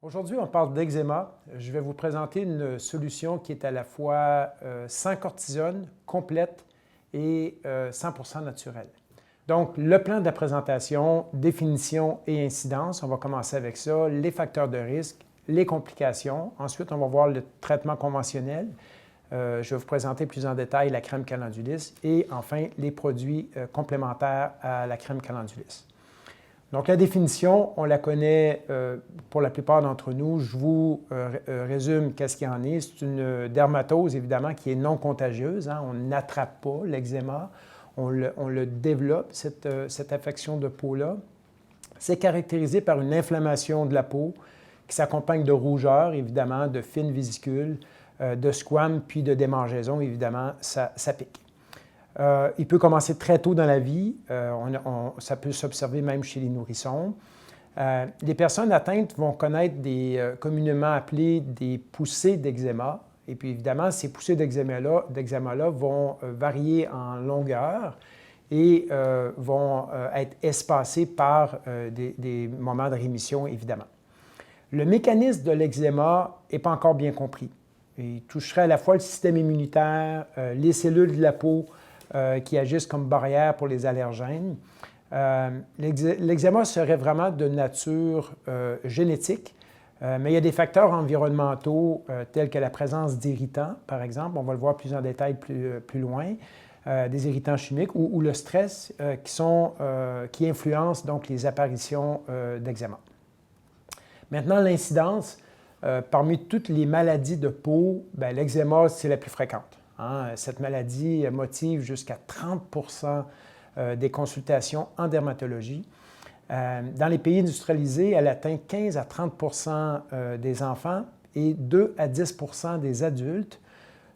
Aujourd'hui, on parle d'eczéma. Je vais vous présenter une solution qui est à la fois sans cortisone, complète et 100% naturelle. Donc, le plan de la présentation, définition et incidence, on va commencer avec ça, les facteurs de risque, les complications. Ensuite, on va voir le traitement conventionnel. Je vais vous présenter plus en détail la crème calendulis et enfin les produits complémentaires à la crème calendulis. Donc, la définition, on la connaît pour la plupart d'entre nous. Je vous résume qu'est-ce qu'il y en est. C'est une dermatose, évidemment, qui est non contagieuse. Hein. On n'attrape pas l'eczéma. On le développe, cette affection de peau-là. C'est caractérisé par une inflammation de la peau qui s'accompagne de rougeur, évidemment, de fines vésicules, de squames, puis de démangeaisons. Évidemment, ça pique. Il peut commencer très tôt dans la vie. Ça peut s'observer même chez les nourrissons. Les personnes atteintes vont connaître des communément appelées des poussées d'eczéma. Et puis évidemment, ces poussées d'eczéma-là vont varier en longueur et vont être espacées par des moments de rémission, évidemment. Le mécanisme de l'eczéma n'est pas encore bien compris. Il toucherait à la fois le système immunitaire, les cellules de la peau, qui agissent comme barrière pour les allergènes. L'eczéma serait vraiment de nature génétique, mais il y a des facteurs environnementaux tels que la présence d'irritants, par exemple, on va le voir plus en détail plus loin, des irritants chimiques ou le stress qui influencent donc les apparitions d'eczéma. Maintenant, l'incidence, parmi toutes les maladies de peau, l'eczéma, c'est la plus fréquente. Cette maladie motive jusqu'à 30 des consultations en dermatologie. Dans les pays industrialisés, elle atteint 15 à 30 des enfants et 2 à 10 des adultes.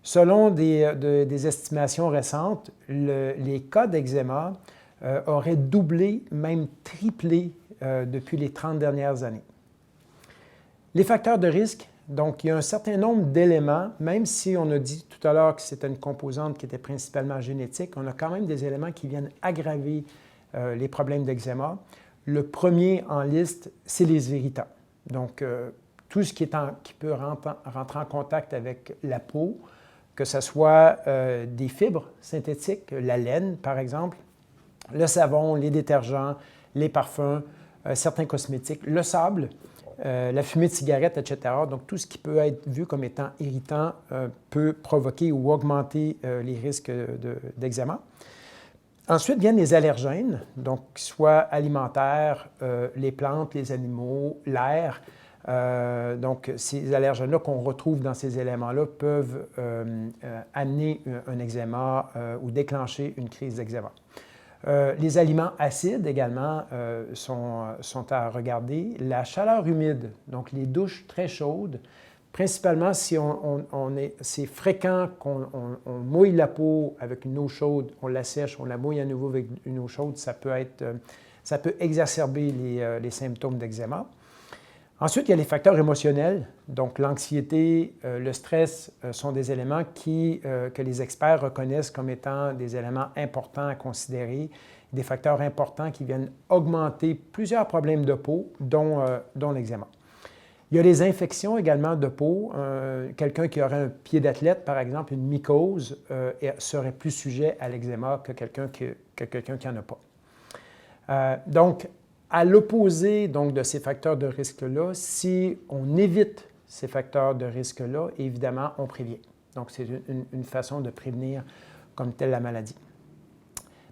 Selon des estimations récentes, les cas d'eczéma auraient doublé, même triplé depuis les 30 dernières années. Les facteurs de risque. Donc, il y a un certain nombre d'éléments, même si on a dit tout à l'heure que c'était une composante qui était principalement génétique, on a quand même des éléments qui viennent aggraver les problèmes d'eczéma. Le premier en liste, c'est les irritants. Donc, tout ce qui peut rentrer en contact avec la peau, que ce soit des fibres synthétiques, la laine par exemple, le savon, les détergents, les parfums, certains cosmétiques, le sable, la fumée de cigarette, etc. Donc, tout ce qui peut être vu comme étant irritant peut provoquer ou augmenter les risques d'eczéma. Ensuite viennent les allergènes, donc soit alimentaires, les plantes, les animaux, l'air. Donc, ces allergènes-là qu'on retrouve dans ces éléments-là peuvent amener un eczéma ou déclencher une crise d'eczéma. Les aliments acides également sont à regarder. La chaleur humide, donc les douches très chaudes, principalement si c'est fréquent qu'on mouille la peau avec une eau chaude, on la sèche, on la mouille à nouveau avec une eau chaude, ça peut exacerber les symptômes d'eczéma. Ensuite, il y a les facteurs émotionnels, donc l'anxiété, le stress sont des éléments que les experts reconnaissent comme étant des éléments importants à considérer, des facteurs importants qui viennent augmenter plusieurs problèmes de peau, dont l'eczéma. Il y a les infections également de peau. Quelqu'un qui aurait un pied d'athlète, par exemple, une mycose, serait plus sujet à l'eczéma que quelqu'un qui n'en a pas. Donc, à l'opposé donc, de ces facteurs de risque-là, si on évite ces facteurs de risque-là, évidemment, on prévient. Donc, c'est une façon de prévenir comme telle la maladie.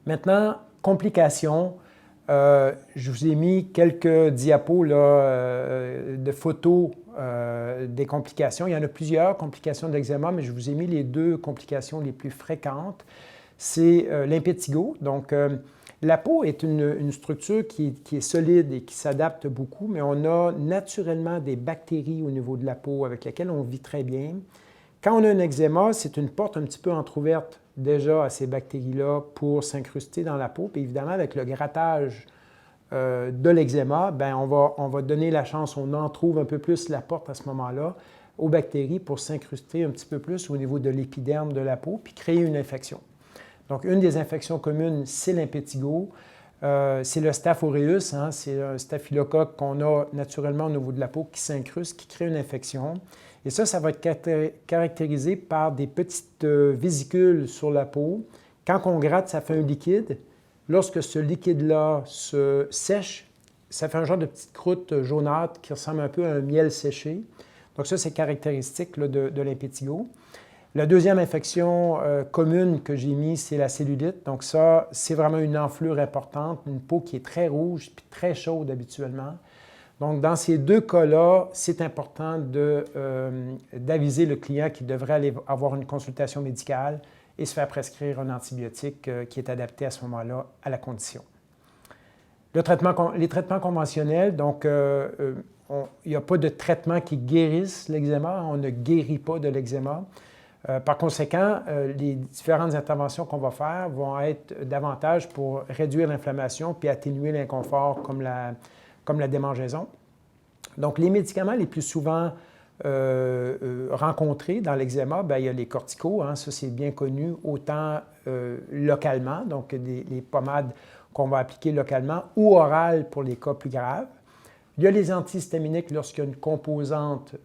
Maintenant, complications. Je vous ai mis quelques diapos là, de photos des complications. Il y en a plusieurs complications de l'eczéma, mais je vous ai mis les deux complications les plus fréquentes. C'est l'impétigo. Donc, la peau est une structure qui est solide et qui s'adapte beaucoup, mais on a naturellement des bactéries au niveau de la peau avec lesquelles on vit très bien. Quand on a un eczéma, c'est une porte un petit peu entrouverte déjà à ces bactéries-là pour s'incruster dans la peau. Puis évidemment, avec le grattage de l'eczéma, on va donner la chance, on entrouvre un peu plus la porte à ce moment-là aux bactéries pour s'incruster un petit peu plus au niveau de l'épiderme de la peau puis créer une infection. Donc, une des infections communes, c'est l'impétigo. c'est le Staph aureus, hein, c'est un staphylocoque qu'on a naturellement au niveau de la peau qui s'incruste, qui crée une infection. Et ça va être caractérisé par des petites vésicules sur la peau. Quand on gratte, ça fait un liquide. Lorsque ce liquide-là se sèche, ça fait un genre de petite croûte jaunâtre qui ressemble un peu à un miel séché. Donc ça, c'est caractéristique là, de l'impétigo. La deuxième infection commune que j'ai mise, c'est la cellulite. Donc ça, c'est vraiment une enflure importante, une peau qui est très rouge puis très chaude habituellement. Donc dans ces deux cas-là, c'est important d'aviser le client qu'il devrait aller avoir une consultation médicale et se faire prescrire un antibiotique qui est adapté à ce moment-là à la condition. Les traitements conventionnels, donc il n'y a pas de traitement qui guérisse l'eczéma, on ne guérit pas de l'eczéma. Par conséquent, les différentes interventions qu'on va faire vont être davantage pour réduire l'inflammation puis atténuer l'inconfort comme la démangeaison. Donc, les médicaments les plus souvent rencontrés dans l'eczéma, il y a les corticos, hein, ça c'est bien connu, autant localement, donc les pommades qu'on va appliquer localement, ou orales pour les cas plus graves. Il y a les antihistaminiques lorsqu'il y a une composante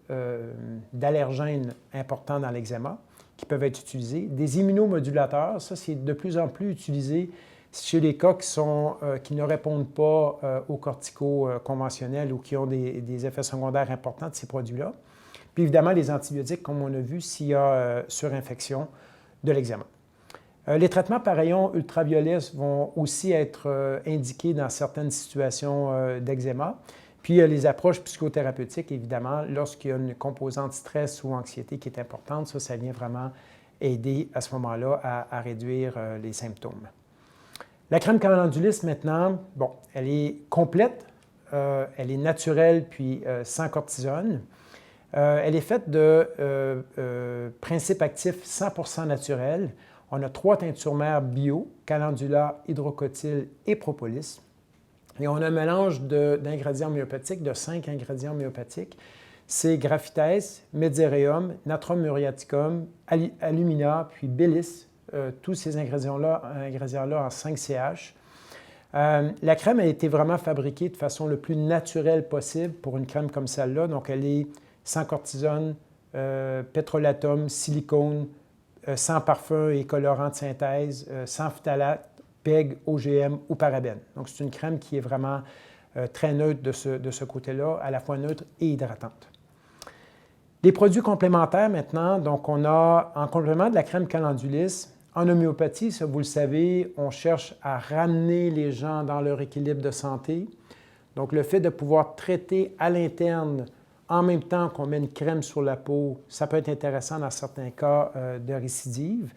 d'allergène important dans l'eczéma qui peuvent être utilisés. Des immunomodulateurs, ça c'est de plus en plus utilisé chez les cas qui ne répondent pas aux corticos conventionnels ou qui ont des effets secondaires importants de ces produits-là. Puis évidemment, les antibiotiques, comme on a vu, s'il y a surinfection de l'eczéma. Les traitements par rayons ultraviolets vont aussi être indiqués dans certaines situations d'eczéma. Puis il y a les approches psychothérapeutiques, évidemment, lorsqu'il y a une composante stress ou anxiété qui est importante, ça vient vraiment aider à ce moment-là à réduire les symptômes. La crème calendulis, maintenant, bon, elle est complète, elle est naturelle puis sans cortisone. Elle est faite de principes actifs 100% naturels. On a 3 teintures mères bio, calendula, hydrocotyl et propolis. Et on a un mélange d'ingrédients homéopathiques, de 5 ingrédients homéopathiques. C'est graphitès, medserium, natrum muriaticum, alumina, puis bélis. Tous ces ingrédients-là en 5CH. La crème a été vraiment fabriquée de façon le plus naturelle possible pour une crème comme celle-là. Donc, elle est sans cortisone, pétrolatum, silicone, sans parfum et colorant de synthèse, sans phtalate, PEG, OGM ou parabènes. Donc, c'est une crème qui est vraiment très neutre de ce côté-là, à la fois neutre et hydratante. Les produits complémentaires maintenant, donc on a en complément de la crème calendulis, en homéopathie, ça vous le savez, on cherche à ramener les gens dans leur équilibre de santé. Donc, le fait de pouvoir traiter à l'interne en même temps qu'on met une crème sur la peau, ça peut être intéressant dans certains cas de récidive.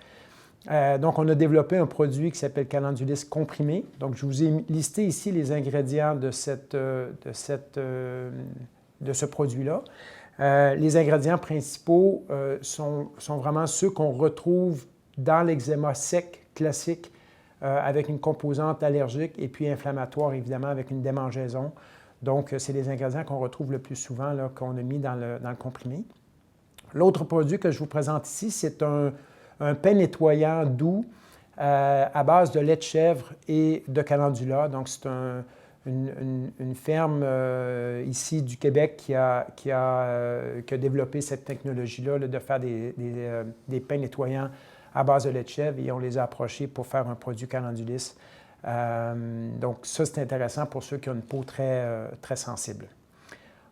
Donc, on a développé un produit qui s'appelle Calendulis comprimé. Donc, je vous ai listé ici les ingrédients de ce produit-là. Les ingrédients principaux sont vraiment ceux qu'on retrouve dans l'eczéma sec classique avec une composante allergique et puis inflammatoire, évidemment, avec une démangeaison. Donc, c'est les ingrédients qu'on retrouve le plus souvent, qu'on a mis dans le comprimé. L'autre produit que je vous présente ici, c'est un pain nettoyant doux à base de lait de chèvre et de calendula. Donc, c'est une ferme ici du Québec qui a développé cette technologie-là de faire des pains nettoyants à base de lait de chèvre et on les a approchés pour faire un produit calendulis. Donc, ça, c'est intéressant pour ceux qui ont une peau très sensible.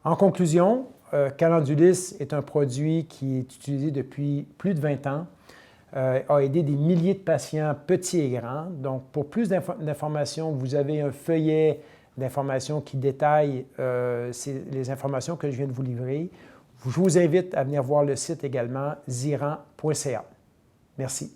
En conclusion, calendulis est un produit qui est utilisé depuis plus de 20 ans, a aidé des milliers de patients petits et grands. Donc, pour plus d'informations, vous avez un feuillet d'informations qui détaille les informations que je viens de vous livrer. Je vous invite à venir voir le site également, ziran.ca. Merci.